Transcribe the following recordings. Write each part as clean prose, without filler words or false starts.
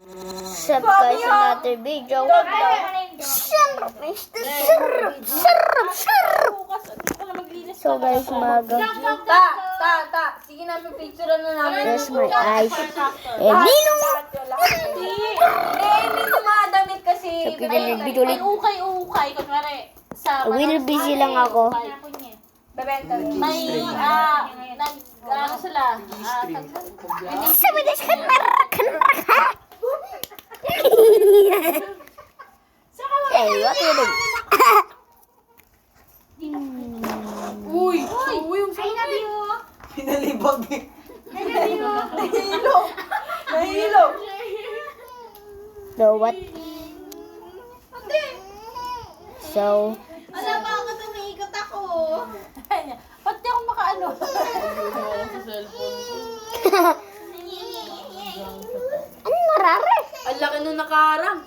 Sup guys, another video. Sarap. So guys, maga. Sige na, pipicturean na namin. That's my eyes. Ninong! Hindi tumadamit kasi. Sabi na nagbvideo ulit. Ukay, kunwari. Sa Will busy lang ako. Bebenta. May, ano sila? Sabi na siya, kanaka. Eh, what you doing? Uy, yung sabi. Pinalibag eh. Nahilo. So what? So, Wala pa ako tumiikot ako. Ba't di ako makaano? anong marare? Ang laki nung nakaharang.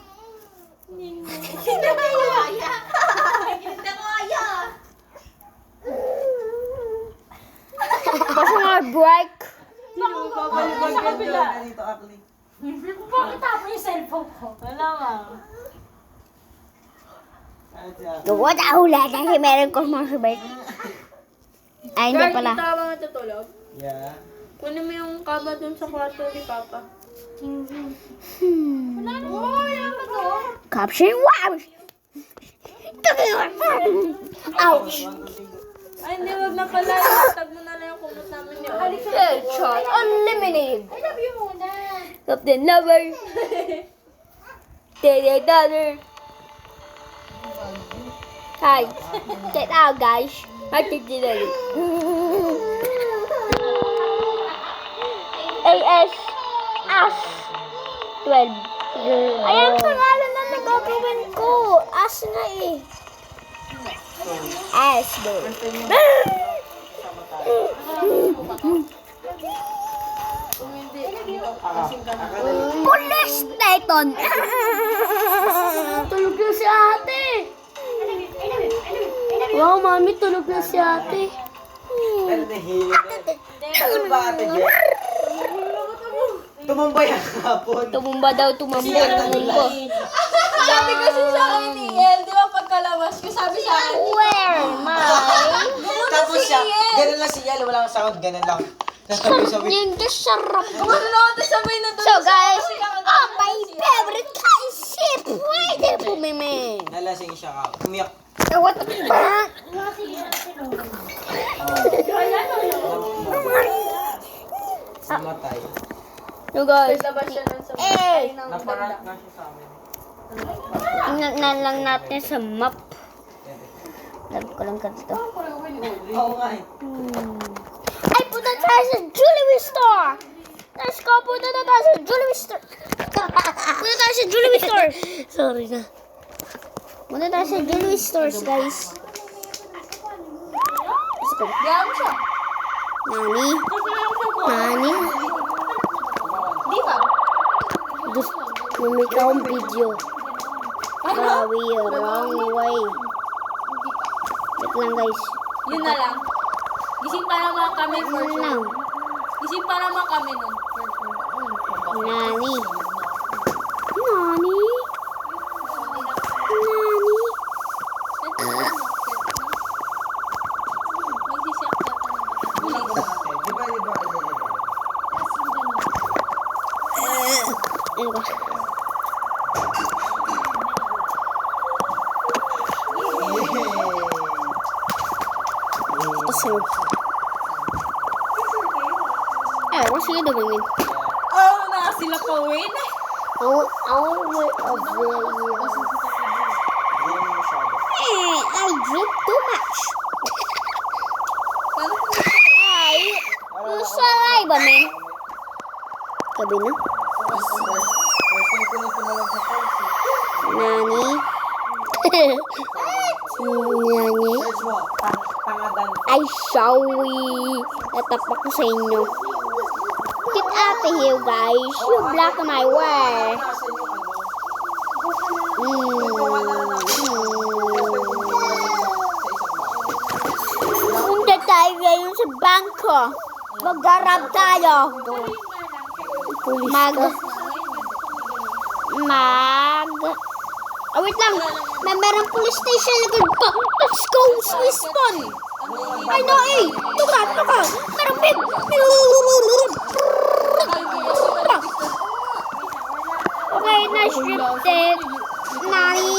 Hindi na kaya. Kasi nga break. Babalik sa kabila. dito, Akli. Bakit tapo yung cellphone ko? Wala nga. What ahula kasi meron ko mga sabay. Ay, hindi pala. Kita ba matutulog? Yeah. Kunin mo yung kaba dun sa kwarto ni Papa. Caption, wow! Ouch! Ay, hindi, wag na pala. Tag mo na lang yung kumot namin yun. Headshot unlimited. I love you muna. Captain Lover. Dollar. Hi. Check out guys. I think you know it. AS AS 12. Ayan pangalan na nagagawin ko. AS na eh. AS daw. Pulis Titan. Tulog na si ate. Wow, mami, tulog na si ate. Pero nahilo na. Ano ba ate, Jeff? Tumambay ang hapon. Tumumba daw, tumambol, tumumba. Sabi kasi sa akin ni El, di ba pagkalawas ko, sabi sa akin, Where my Tapos siya, ganun lang si Yel, wala kang sound, ganun lang. Sasabi-sabi. ninja sarap. ano na ako sabay na doon. So guys, oh my favorite kind ship. Pwede po, meme. Nalasing siya ka. Umiyak. What the fuck? Namatay. So guys, Labas siya nun sa eh, Naparant na siya sa amin. tingnan na lang natin sa map. Love ko lang ganito. Oo nga eh. Ay, punta tayo sa jewelry store! Let's go, punta na tayo sa jewelry store! Punta tayo sa jewelry store! Sorry na. Punta tayo sa jewelry stores, guys. Let's go. Diyan mo siya. Nani? Nani? Di ba? Gusto lumik akong video. Sorry, wrong way. Wait lang, guys. Yun na lang. Gising pa naman kami for Ano sure. lang? Gising pa naman kami nun. Nani? Nani? Nani? Magsisiyak ka pa naman. Di ba? Ano ba? Isa. Eh, what's he doing, man? Oh, na sila pa win. I'll wait a video. Hindi naman masyado. I drink too much. Paano kung Ay, sa live ba, man? Sabi na? First time ko na tumalang sa pulse eh. Nani? Nani? Search mo, tangadan. Ay, sorry. Natapak ko sa inyo. Get out of here, guys. You block my way. Nasaan yung ano? Punta tayo ngayon sa bangko. Mag-garab tayo. wait lang. Merong police station likod pa. Let's go, Swiss fun. Ay, no, eh. Ito ka. Merong big. Okay, na-scripted. Nani?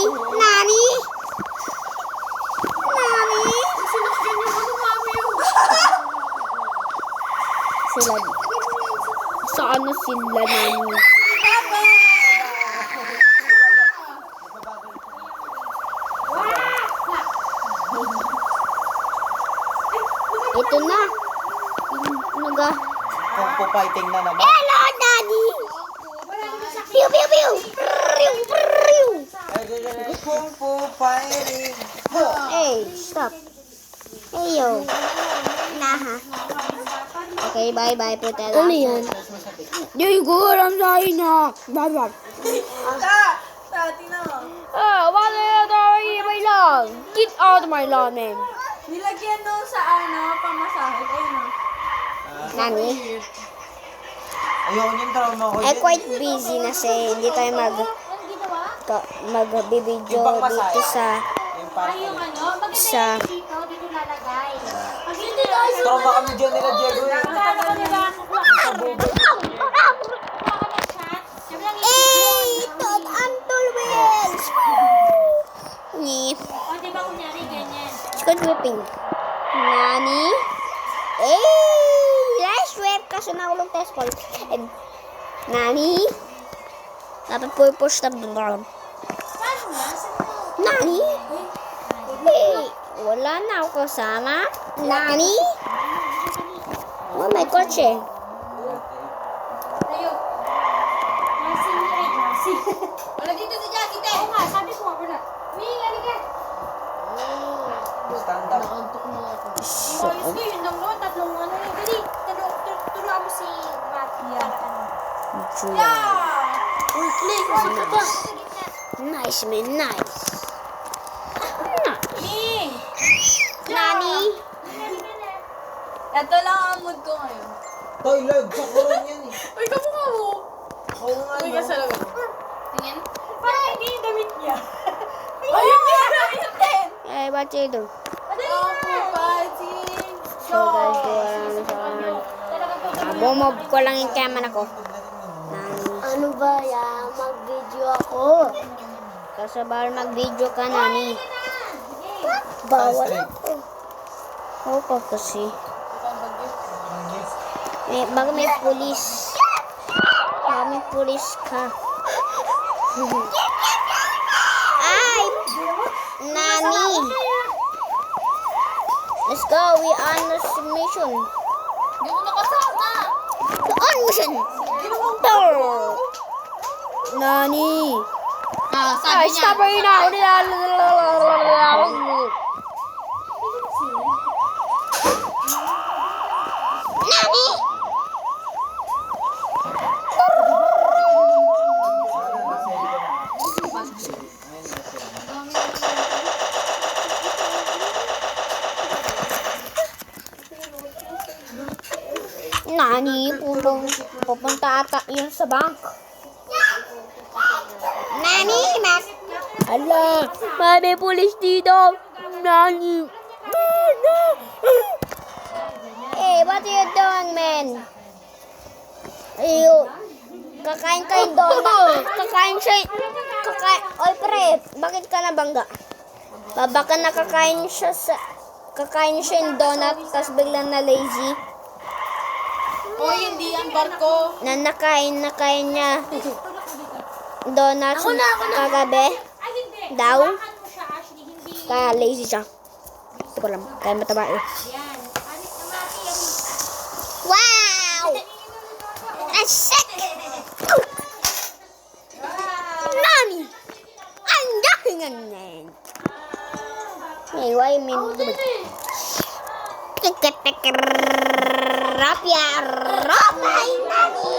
Sila. Saan na sila nani? Ito na. Naga. Kung po fighting na naman. Hello, Daddy! Pew, pew, pew! Prrrr, prrrr. Kung po fighting. Hey, stop. Hey, yo. Naha. Okay, bye-bye po tayo. Ano yan? Di ko alam sa ina. Bye-bye. Wala na tayo my lawn. Get out of my lawn, man. Nilagyan doon sa pamasahe. Ayun o. Nani? Ayoko yung trauma ko. Quite busy na hindi tayo magbibideo Yung pangmasaya. dito sa Yung parang sa Dito lalagay. Pag hindi trauma kami dyan nila Diego. Tot Antol Wheels! Ni. O, di ba kunyari ganyan? Squid whipping. Nani? Last whip kaso nakulong test call. Nani? Dapat push na doon. Nani? Wala na ako kasama. Nani? Oh, may kotse. Tayo. Jasi. Wala dito si Jackie, te. Oo nga, sabi ko nga wala. May halika. Stand up. Ayos ko yun lang no, tatlong ano yun. Dali, turuan mo si Matthew. Nice, man. Nice. Ming! Nani? Ito lang ang mood ko ngayon. Toy, Lord, sa kuron yan eh. Uy, kamukha mo. Oo nga, Uy, no? kasalaga. Tingin? Parang hindi yung damit niya. Ayun nga! Ayun din! What you do? So guys, bumob ko lang yung camera ko. Ano ba yan? Mag-video ako. Kasi bawal mag-video ka, Nani. Bawal ako. Oo kasi. Bago may pulis. Bago may pulis ka. Ay! Nani! Let's go, we on this mission. Hindi ko nakasama. On mission! Nani! Sabi niya. Stop right now! Nani! Nani, pupunta ata yun sa bank. Nani, Mac. Ala, may pulis dito. Nani. What are you doing, man? Kakain kayo donut. Oy, pre, bakit ka nabangga? Baka nakakain siya yung donut, tapos biglang na lazy. Uy, hindi ang barko. Nakain niya donuts kagabi Ay, hindi. daw. Hawakan mo siya, Ashley. Hindi. Kaya lazy siya. Hindi ko alam. Kaya mataba eh. Yan. Alis na Mati. Wow! Ang sick! Nani! Ang dahingan na yun. Hey, why me? Rapya! Rapay! Nani!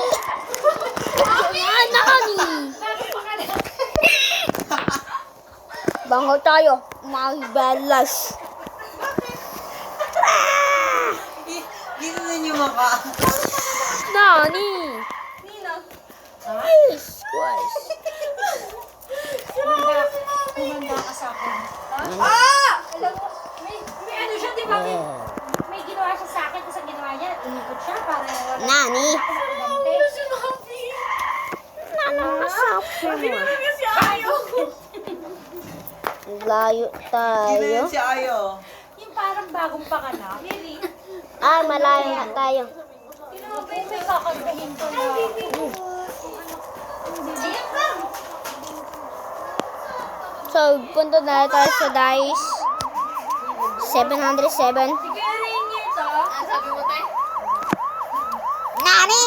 Nani! Bango tayo. Magbalas. Ginanon yung maka. Nani! Nina. Jesus Christ. Kumanda ka sa akin. Alam mo, may ano siya, di ba? May ginawa siya sa akin, tapos ang ginawa niya, inikot siya para wala. Nani? Kasi ayaw. Layo Sino tayo. yun si Ayo? Yung parang bagong panganak. Really? Ah, malayo na tayo. Tinapin may kakantahin ko na. Ayan ka! So, punta na tayo sa dice. 707. Sige, Rainier to. Sabi mo tayo? Nani?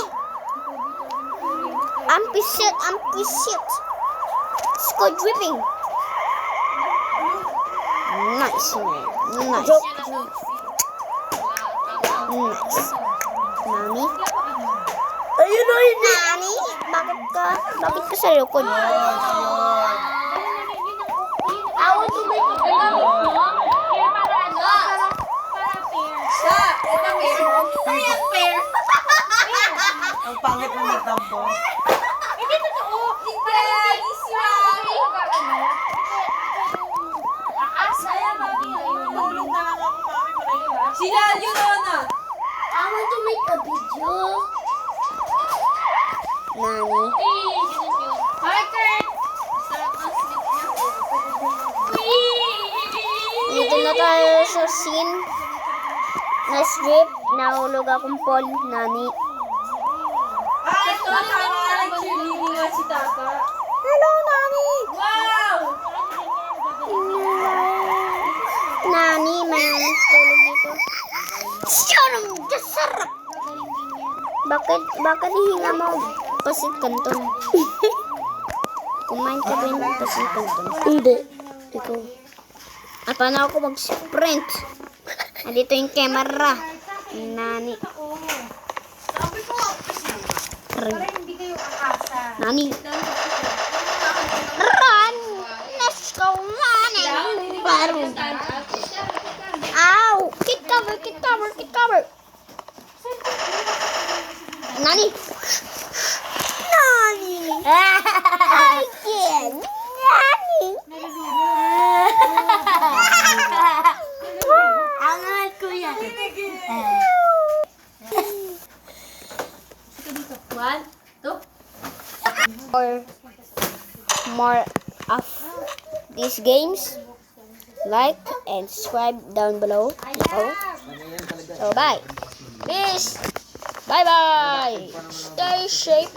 Ampisit. Score dripping. Nice, man. Nice. Nice. Nani? Ayun na yun. Nani? Bakit ka sa likod? I want to make a video. Kaya para ano? Para fair. Sa, ito fair. Ayan, fair. Ang pangit mo nagtampo. Hindi totoo. Hindi, Mami. Aasa. Kaya mami, Tulog na lang ako, Mami. Sila, yun na. I want to make a video. Nani? Hi, Kurt. Sarap ng sleep niya. Dito na tayo sa scene. Na strip. Nahulog akong Paul. Nani? Ito, sana nag-cheerleading nga si Tata. Hello, Nani! Wow! Nani, may tulog dito. Sarap! Sarap! Bakit hihinga mo? Pasit kanton. Kumain ka ba yung pasit kanton? Hindi. Ikaw. Ah, paano ako mag-sprint? Dito yung camera. Nani. Sabi ko, Para hindi kayo aasa. Nani. Run! Let's go, Nani! Baro. Ow! Kit cover! Nani! Nani! Again! Nani! Angal ko yan. One, two. For more of these games, like and subscribe down below. So bye. Peace. Bye bye. Stay safe.